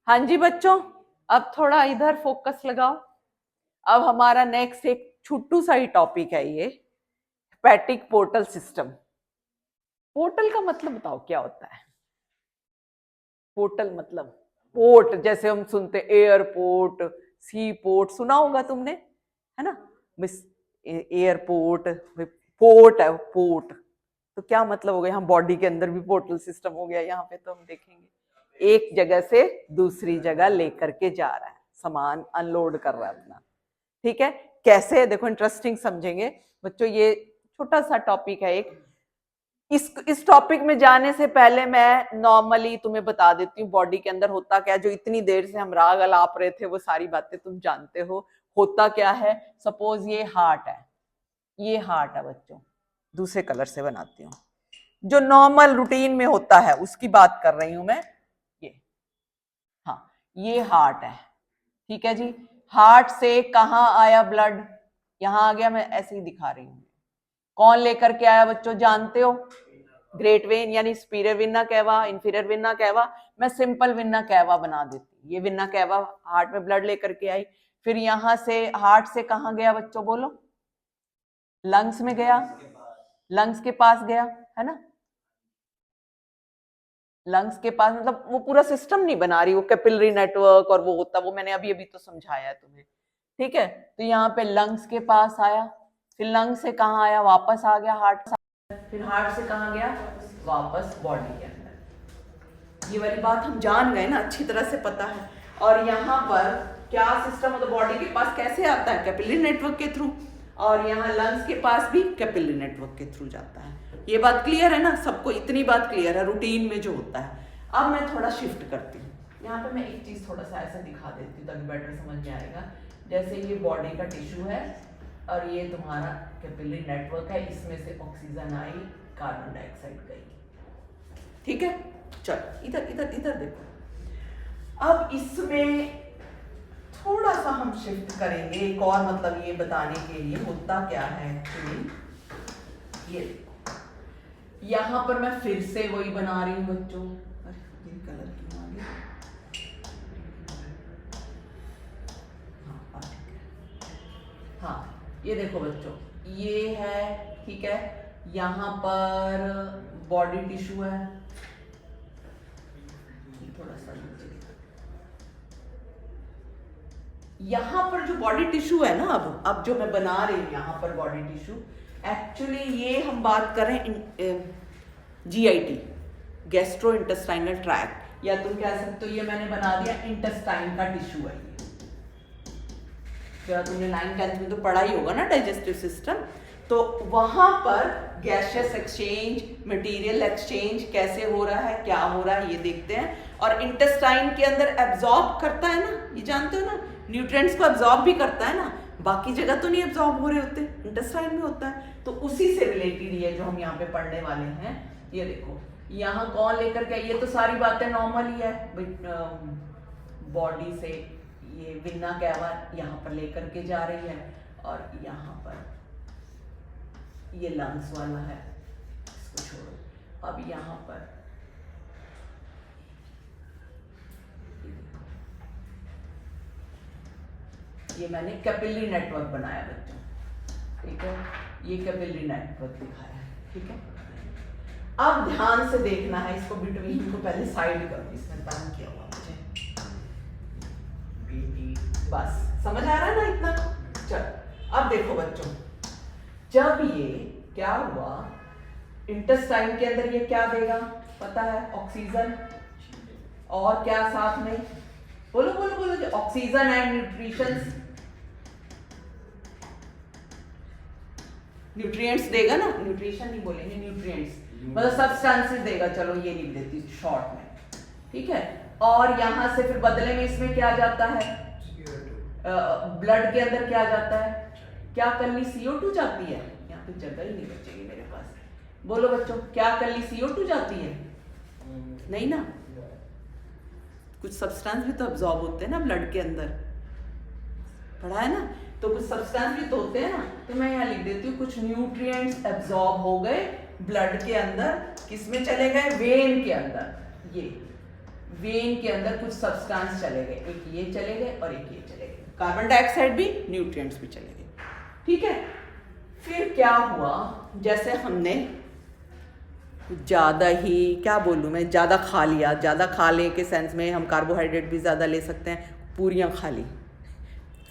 हाँ जी बच्चों, अब थोड़ा इधर फोकस लगाओ। अब हमारा नेक्स्ट एक छोटू सा ही टॉपिक है ये, हेपेटिक पोर्टल सिस्टम। पोर्टल का मतलब बताओ क्या होता है? पोर्टल मतलब पोर्ट, जैसे हम सुनते एयरपोर्ट, सी पोर्ट, सुना होगा तुमने, है ना? मिस एयरपोर्ट, पोर्ट है पोर्ट। तो क्या मतलब हो गया? यहाँ बॉडी के अंदर भी पोर्टल सिस्टम हो गया। यहाँ पे तो हम देखेंगे एक जगह से दूसरी जगह लेकर के जा रहा है, सामान अनलोड कर रहा है अपना। ठीक है, कैसे? देखो इंटरेस्टिंग समझेंगे बच्चों। ये छोटा सा टॉपिक है एक। इस टॉपिक में जाने से पहले मैं नॉर्मली तुम्हें बता देती हूँ बॉडी के अंदर होता क्या है। जो इतनी देर से हम राग अलाप रहे थे वो सारी बातें तुम जानते हो। होता क्या है? सपोज ये हार्ट है, ये हार्ट है बच्चों। दूसरे कलर से बनाती हूँ। जो नॉर्मल रूटीन में होता है उसकी बात कर रही हूं मैं। ये, हाँ, ये हार्ट है। ठीक है जी। हार्ट से कहाँ आया ब्लड? यहां आ गया। मैं ऐसे ही दिखा रही हूं। कौन लेकर के आया बच्चों, जानते हो? ग्रेट वेन, यानी सुपीरियर विना कैवा, इंफीरियर विना कैवा। मैं सिंपल विना कैवा बना देती। ये विना कैवा हार्ट में ब्लड लेकर के आई। फिर यहां से हार्ट से कहां गया बच्चों, बोलो? लंग्स में गया। लंग्स के पास गया, है ना? लंग्स के पास मतलब वो पूरा सिस्टम नहीं बना रही, वो कैपिलरी नेटवर्क और वो होता, वो मैंने अभी अभी तो समझाया है तुम्हें। ठीक है, तो यहाँ पे लंग्स के पास आया। फिर लंग्स से कहाँ आया? वापस आ गया हार्ट। फिर हार्ट से कहाँ गया? वापस बॉडी के अंदर। ये वाली बात हम जान गए ना, अच्छी तरह से पता है। और यहाँ पर क्या सिस्टम होता है? बॉडी के पास कैसे आता है? कैपिलरी नेटवर्क के थ्रू। और यहाँ लंग्स के पास भी कैपिलरी नेटवर्क के थ्रू जाता है। ये बात क्लियर है ना सबको? इतनी बात क्लियर है रूटीन में जो होता है। अब मैं थोड़ा शिफ्ट करती हूँ। यहाँ पे मैं एक चीज थोड़ा सा ऐसे दिखा देती हूँ ताकि बेटर समझ में आएगा। जैसे ये बॉडी का टिश्यू है और ये तुम्हारा कैपिलरी नेटवर्क है। इसमें से ऑक्सीजन आई, कार्बन डाइऑक्साइड गई। ठीक है, चलो इधर इधर इधर देखो। अब इसमें थोड़ा सा हम शिफ्ट करेंगे एक और, मतलब ये बताने के लिए होता क्या है एक्चुअली। ये यहां पर मैं फिर से वही बना रही हूं बच्चों। अरे ये कलर क्यों आ गया? हाँ, ये देखो बच्चों, ये है। ठीक है, यहाँ पर बॉडी टिश्यू है। थोड़ा सा यहाँ पर जो बॉडी टिश्यू है ना, अब जो मैं बना रही हूँ यहाँ पर बॉडी टिश्यू, एक्चुअली ये हम बात कर रहे हैं GIT, गैस्ट्रो इंटेस्टाइनल ट्रैक्ट, या तुम कह सकते हो ये मैंने बना दिया इंटेस्टाइन का टिश्यू है ये। क्या तुमने 9th 10th में तो पढ़ा ही होगा ना डाइजेस्टिव सिस्टम। तो वहां पर गैसियस एक्सचेंज, मटेरियल एक्सचेंज कैसे हो रहा है, क्या हो रहा है, ये देखते हैं। और इंटेस्टाइन के अंदर एब्जॉर्ब करता है ना, ये जानते हो ना, न्यूट्रिएंट्स को एब्जॉर्ब भी करता है ना। बाकी जगह तो नहीं एब्जॉर्ब हो रहे होते, इंटेस्टाइन में होता है। तो उसी से रिलेटेड ये जो हम यहाँ पे पढ़ने वाले हैं, ये देखो यहाँ कौन लेकर के, ये तो सारी बातें नॉर्मल ही है। बॉडी से ये विन्ना कैवा यहाँ पर लेकर के जा रही है और यहाँ पर ये लंग्स वाला है, इसको छोड़ो। अब यहाँ पर ये मैंने कैपिलरी नेटवर्क बनाया बच्चों। ठीक है, ये कैपिलरी नेटवर्क दिखाया है। ठीक है, अब ध्यान से देखना है इसको, बिटवीन को पहले साइड करो, इसमें पैन किया हुआ मुझे। बस समझ आ रहा है ना इतना? चलो अब देखो बच्चों, जब ये क्या हुआ इंटेस्टाइन के अंदर, ये क्या देगा पता है? ऑक्सीजन। और क्या साथ में? बोलो बोलो बोलो, ऑक्सीजन एंड न्यूट्रिशंस, न्यूट्रिएंट्स देगा ना, न्यूट्रिशन नहीं बोलेंगे, न्यूट्रिएंट्स मतलब सब्सटेंसेस देगा। चलो ये लिख देती हूँ शॉर्ट में। ठीक है, और यहां से फिर बदले में इसमें क्या जाता है? ब्लड के अंदर क्या जाता है? क्या कल्ली CO2 जाती है? यहाँ पे जगह ही नहीं बचेगी मेरे पास। बोलो बच्चों, क्या कल्ली CO2 जाती है? नहीं ना, कुछ सब्सटेंस भी तो अब्जॉर्ब होते हैं ना ब्लड के अंदर, पढ़ा है ना? तो कुछ सब्सटेंस भी तो होते हैं ना। तो मैं यहाँ लिख देती हूँ कुछ न्यूट्रिएंट्स एब्जॉर्ब हो गए ब्लड के अंदर, किसमें चले गए? वेन के अंदर। ये वेन के अंदर कुछ सब्सटेंस चले गए, एक ये चले गए और एक ये चले गए, कार्बन डाइऑक्साइड भी, न्यूट्रिएंट्स भी चले गए। ठीक है, फिर क्या हुआ, जैसे हमने ज़्यादा ही, क्या बोलूँ मैं, ज़्यादा खा लिया, ज़्यादा खा ले के सेंस में हम कार्बोहाइड्रेट भी ज़्यादा ले सकते हैं, पूरियाँ खा ली,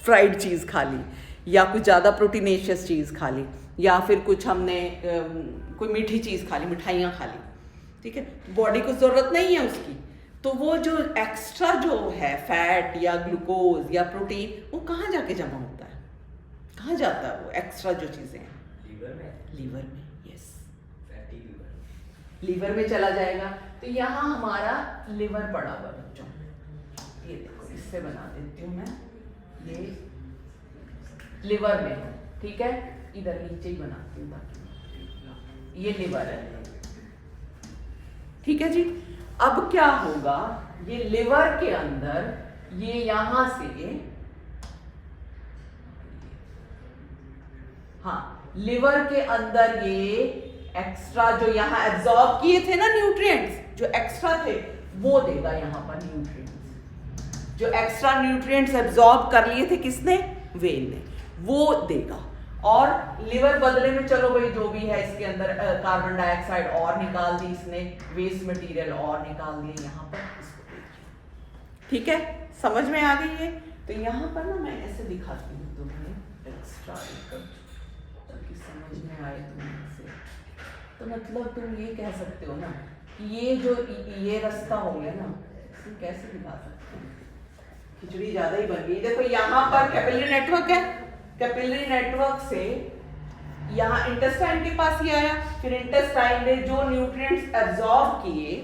फ्राइड चीज़ खा ली, या कुछ ज़्यादा प्रोटीनेशियस चीज़ खा ली, या फिर कुछ हमने कोई मीठी चीज़ खा ली, मिठाइयाँ खा ली। ठीक है, बॉडी को ज़रूरत नहीं है उसकी, तो वो जो एक्स्ट्रा जो है फैट या ग्लूकोज या प्रोटीन, वो कहाँ जाके जमा होता है, कहाँ जाता है वो एक्स्ट्रा जो चीज़ें हैं? लीवर में। लीवर में, यस, फैटी लीवर, लीवर में चला जाएगा। तो यहाँ हमारा लिवर पड़ा हुआ बच्चों, ये देखो, इससे बना देती हूँ मैं, ये लिवर में है। ठीक है, इधर नीचे ही बनाती हूँ ताकि ये लिवर है। ठीक है जी, अब क्या होगा, ये लिवर के अंदर ये यहां से, हाँ, लिवर के अंदर ये एक्स्ट्रा जो यहां एब्जॉर्ब किए थे ना न्यूट्रिएंट्स, जो एक्स्ट्रा थे वो देगा यहां पर न्यूट्रिएंट्स, जो एक्स्ट्रा न्यूट्रिएंट्स एब्जॉर्ब कर लिए थे किसने, वेन ने, वो देगा। और लिवर बदले में चलो भाई जो भी है इसके अंदर कार्बन डाइऑक्साइड और निकाल दी इसने, वेस्ट मटेरियल और निकाल दिए यहाँ पर, इसको देखिए। ठीक है, समझ में आ गई है। तो यहाँ पर ना मैं ऐसे दिखाती हूँ तुम्हें एक्स्ट्रा, ताकि समझ में आए तुम्हें से। तो मतलब तुम ये कह सकते हो ना कि ये जो ये रास्ता हो गया ना, इसे कैसे दिखा सकते हैं, खिचड़ी ज्यादा ही बन गई। देखो यहाँ पर कैपिलरी नेटवर्क है, कैपिलरी नेटवर्क से यहाँ इंटेस्टाइन के पास ही आया, फिर इंटेस्टाइन ने जो न्यूट्रिएंट्स एब्जॉर्ब किए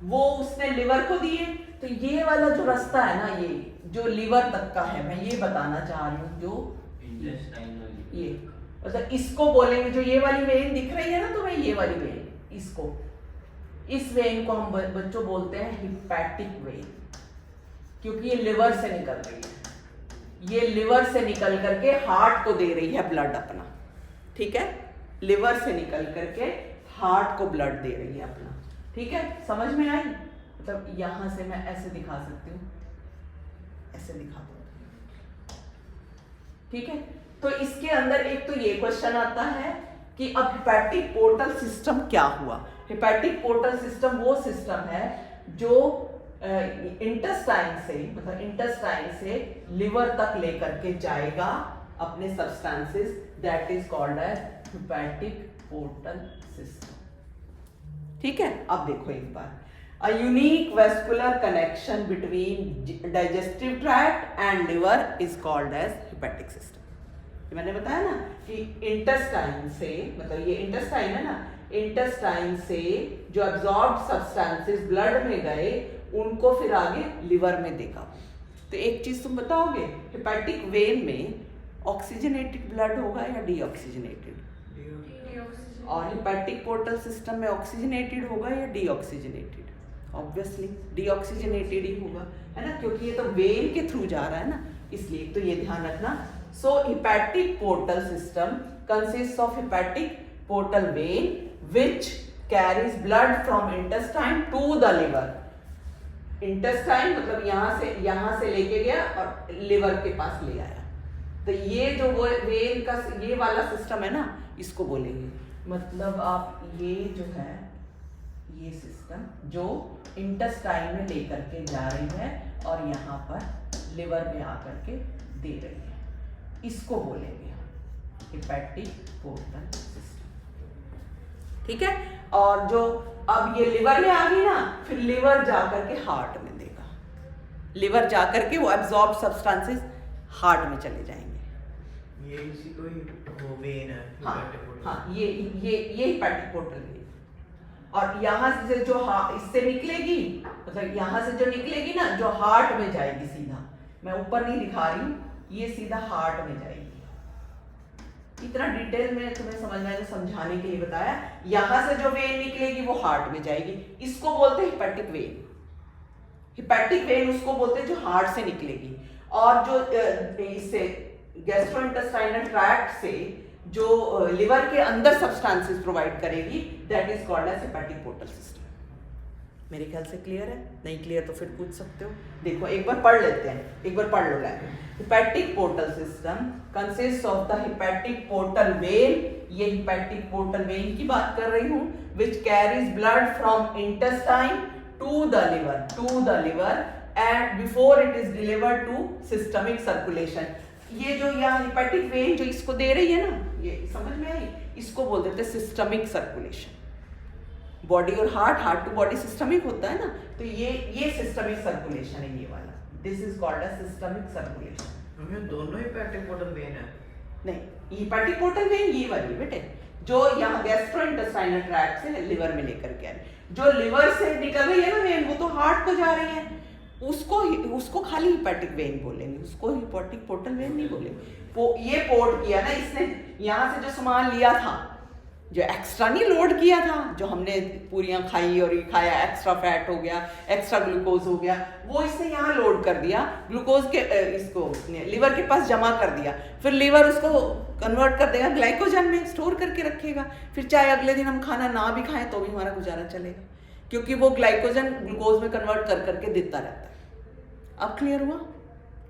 वो उसने लिवर को दिए। तो ये वाला जो रास्ता है ना, ये जो लिवर तक का है, मैं ये बताना चाह रही हूँ, जो ये मतलब इसको बोलेंगे, जो ये वाली वेन दिख रही है ना तुम्हें, ये वाली वेन, इसको, इस वेन को हम बच्चों बोलते हैं हिपैटिक वेन, क्योंकि ये लिवर से निकल रही है, ये लिवर से निकल करके हार्ट को दे रही है ब्लड अपना। ठीक है, लिवर से निकल करके हार्ट को ब्लड दे रही है अपना। ठीक है, समझ में आई? मतलब यहां से मैं ऐसे दिखा सकती हूँ, ऐसे दिखा दूँ। ठीक है, तो इसके अंदर एक तो ये क्वेश्चन आता है कि अब हिपैटिक पोर्टल सिस्टम क्या हुआ। हिपैटिक पोर्टल सिस्टम वो सिस्टम है जो इंटेस्टाइन से, मतलब इंटेस्टाइन से लिवर तक लेकर के जाएगा अपने substances, that is called as hepatic portal system. ठीक है, अब देखो एक बार, a unique vascular connection between digestive tract and liver is called as hepatic system. मैंने बताया ना कि इंटेस्टाइन से, मतलब ये इंटेस्टाइन है ना, इंटेस्टाइन से जो एब्जॉर्ब्ड सब्सटेंसेस ब्लड में गए उनको फिर आगे लिवर में देगा। तो एक चीज तुम बताओगे, हिपैटिक वेन में ऑक्सीजनेटेड ब्लड होगा या डीऑक्सीजनेटेड? और हिपैटिक पोर्टल सिस्टम में ऑक्सीजनेटेड होगा या डीऑक्सीजनेटेड? ऑब्वियसली डीऑक्सीजनेटेड ही होगा, है ना, क्योंकि ये तो वेन के थ्रू जा रहा है ना, इसलिए तो ये ध्यान रखना। So hepatic portal system consist of hepatic portal vein which carries blood from intestine to the liver. Intestine मतलब यहां से लेके गया और लिवर के पास ले आया। तो ये जो वो वेन का ये वाला सिस्टम है ना, इसको बोलेंगे, मतलब आप ये जो है ये सिस्टम जो इंटेस्टाइन में लेकर के जा रही है और यहाँ पर लिवर में आकर के दे रही है, इसको बोलेंगे हम हिपैटिक पोर्टल सिस्टम। ठीक है, और जो अब ये लिवर में आ गई ना, फिर लिवर जाकर के हार्ट में देगा, लिवर जाकर के वो एब्जॉर्ब सब्सटेंसेस हार्ट में चले जाएंगे। ये इसी को ही वो वेन है। हाँ, ये हिपैटिक पोर्टल वेन। और यहाँ से जो इससे निकलेगी, मतलब यहाँ से जो निकलेगी ना, जो हार्ट में जाएगी सीधा, मैं ऊपर नहीं दिखा रही, ये सीधा हार्ट में जाएगी। इतना डिटेल में तुम्हें समझ में आए तो समझाने के लिए बताया। यहां से जो वेन निकलेगी वो हार्ट में जाएगी, इसको बोलते हैं हिपैटिक वेन। हिपैटिक वेन उसको बोलते हैं जो हार्ट से निकलेगी, और जो इससे गैस्ट्रोइंटेस्टाइनल ट्रैक्ट से जो लिवर के अंदर सब्सटेंसेस प्रोवाइड करेगी, that is called as hepatic portal system. मेरे ख्याल से क्लियर है, नहीं क्लियर तो फिर पूछ सकते हो। देखो एक बार पढ़ लेते हैं, एक बार पढ़ लो line. Hepatic portal system consist of the hepatic portal vein, ये हेपेटिक पोर्टल वेन की बात कर रही हूँ, which carries blood from intestine to the liver and before it is delivered to systemic circulation. ये जो यहाँ हेपेटिक वेन जो इसको दे रही है ना, ये समझ में आई, इसको बोल देते हैं सिस्टमिक सर्कुलेशन। बॉडी और हार्ट टू बॉडी सिस्टमिक होता है ना, तो ये सिस्टमिक सर्कुलेशन है ये वाला, this is called a systemic circulation. हमें दोनों ही हेपेटिक पोर्टल वेन है। नहीं, हेपेटिक पोर्टल वेन ये वाली बेटे, जो यहाँ गैस्ट्रोइंटेस्टाइनल ट्रैक्ट से लिवर में लेकर के आ रही है। जो लिवर से निकल रही है ना वेन, वो तो हार्ट को जा रही है, उसको खाली हेपेटिक वेन बोलेंगे, उसको हेपेटिक पोर्टल वेन नहीं बोलेंगे। ये पोर्ट किया ना इसने, यहाँ से जो सामान लिया था, जो एक्स्ट्रा नहीं लोड किया था, जो हमने पूरियां खाई और ये खाया, एक्स्ट्रा फैट हो गया, एक्स्ट्रा ग्लूकोज हो गया, वो इसने यहाँ लोड कर दिया, ग्लूकोज के इसको लिवर के पास जमा कर दिया, फिर लिवर उसको कन्वर्ट कर देगा ग्लाइकोजन में, स्टोर करके रखेगा, फिर चाहे अगले दिन हम खाना ना भी खाएं तो भी हमारा गुजारा चलेगा, क्योंकि वो ग्लाइकोजन ग्लूकोज में कन्वर्ट कर करके देता रहता है। अब क्लियर हुआ?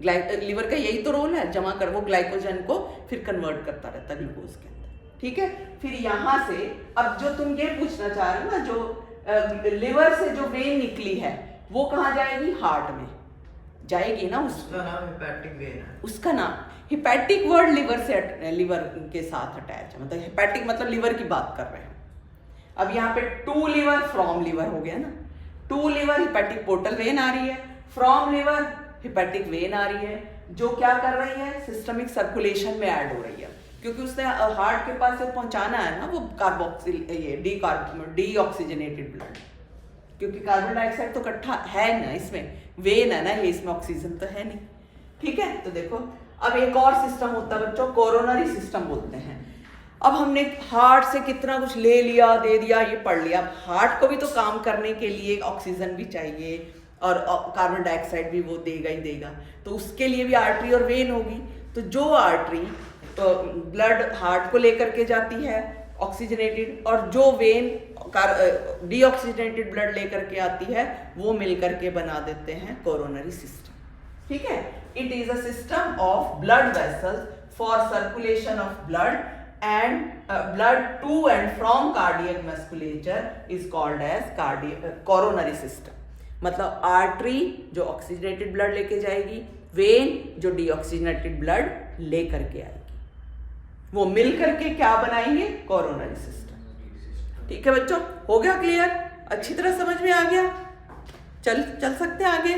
लिवर का यही तो रोल है, जमा कर, वो ग्लाइकोजन को फिर कन्वर्ट करता रहता है ग्लूकोज के अंदर, ठीक है। फिर यहाँ से अब जो तुम ये पूछना चाह रहे हो ना, जो लिवर से जो वेन निकली है वो कहाँ जाएगी? हार्ट में जाएगी ना। उसका नाम हेपेटिक वेन है। उसका नाम हेपेटिक वर्ड लिवर के साथ अटैच है, मतलब हेपेटिक मतलब लिवर की बात कर रहे हैं। अब यहाँ पे टू लिवर फ्रॉम लिवर हो गया ना, to liver hepatic portal vein आ रही है, फ्रॉम लिवर हेपेटिक वेन आ रही है, जो क्या कर रही है? सिस्टमिक सर्कुलेशन में ऐड हो रही है, क्योंकि उसने हार्ट के पास से पहुंचाना है ना वो कार्बोक्सिल ये डीऑक्सीजनेटेड ब्लड, क्योंकि कार्बन डाइऑक्साइड तो इकट्ठा है ना इसमें, वेन है ना ये, इसमें ऑक्सीजन तो है नहीं, ठीक है। तो देखो अब एक और सिस्टम होता है बच्चों, कोरोनरी सिस्टम बोलते हैं। अब हमने हार्ट से कितना कुछ ले लिया, दे दिया, ये पढ़ लिया। अब हार्ट को भी तो काम करने के लिए ऑक्सीजन भी चाहिए और कार्बन डाइऑक्साइड भी वो देगा ही देगा, तो उसके लिए भी आर्टरी और वेन होगी। तो जो आर्टरी तो ब्लड हार्ट को लेकर के जाती है ऑक्सीजनेटेड, और जो वेन डीऑक्सीजनेटेड ब्लड लेकर के आती है, वो मिलकर के बना देते हैं कोरोनरी सिस्टम, ठीक है। It is a system of blood vessels for circulation of blood and blood to and from cardiac musculature is called as coronary system. मतलब आर्टरी जो ऑक्सीजनेटेड ब्लड लेके जाएगी, वेन जो डीऑक्सीजनेटेड ब्लड लेकर के आएगी, वो मिल करके क्या बनाएंगे? Coronary system. ठीक है बच्चों, हो गया क्लियर? अच्छी तरह समझ में आ गया? चल सकते हैं आगे?